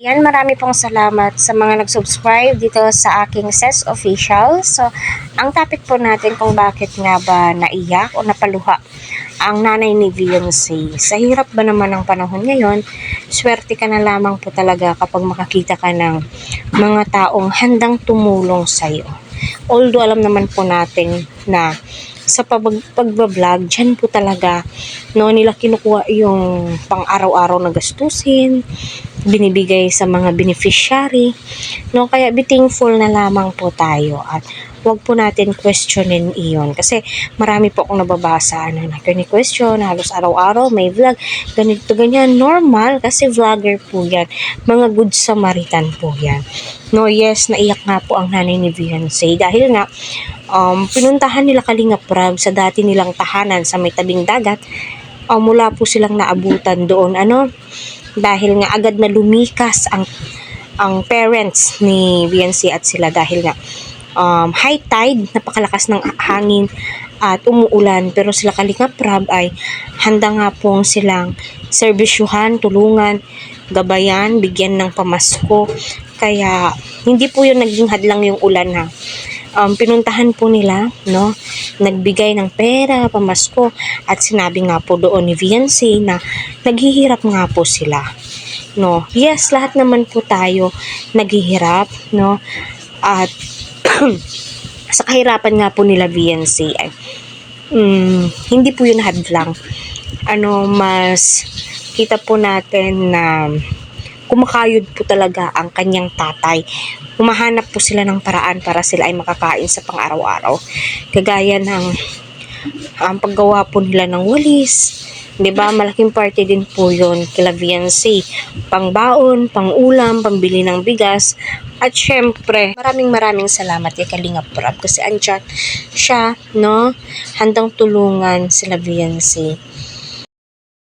Yan, marami pong salamat sa mga nag-subscribe dito sa aking SES Official. So, ang topic po natin kung bakit nga ba naiyak o napaluha ang nanay ni Beyonce. Sa hirap ba naman ng panahon ngayon, swerte ka na lamang po talaga kapag makakita ka ng mga taong handang tumulong sa'yo. Although alam naman po natin na sa pagbablog, dyan po talaga nila kinukuha yung pang araw-araw na gastusin, binibigay sa mga beneficiary. Kaya be thankful na lamang po tayo at wag po natin questionin iyon. Kasi marami po akong nababasa na question halos araw-araw may vlog, ganito, ganyan. Normal kasi vlogger po yan. Mga good Samaritan po yan. Yes, naiyak nga po ang nanay ni Beyonce dahil nga pinuntahan nila Kalingap Prab sa dati nilang tahanan sa may tabing dagat. Mula po silang naabutan doon dahil nga agad na lumikas ang parents ni Beyonce at sila dahil nga high tide, napakalakas ng hangin at umuulan, pero sila Kalingap Prab ay handa nga pong silang serbisyuhan, tulungan, gabayan, bigyan ng pamasko. Kaya hindi po yun naging hadlang yung ulan pinuntahan po nila, nagbigay ng pera, pamasko, at sinabi nga po doon ni Beyonce na naghihirap nga po sila. Yes, lahat naman po tayo naghihirap, at sa kahirapan nga po nila Beyonce ay hindi po yun hadlang. Mas kita po natin na kumakayod po talaga ang kanyang tatay. Humahanap po sila ng paraan para sila ay makakain sa pang-araw-araw. Kagaya ng paggawa po nila ng walis. 'Di ba? Malaking parte din po 'yon kila Beyonce. Pangbaon, pangulam, pambili ng bigas. At syempre, maraming salamat kay Kalingap Prab kasi andyan siya, handang tulungan sila Beyonce.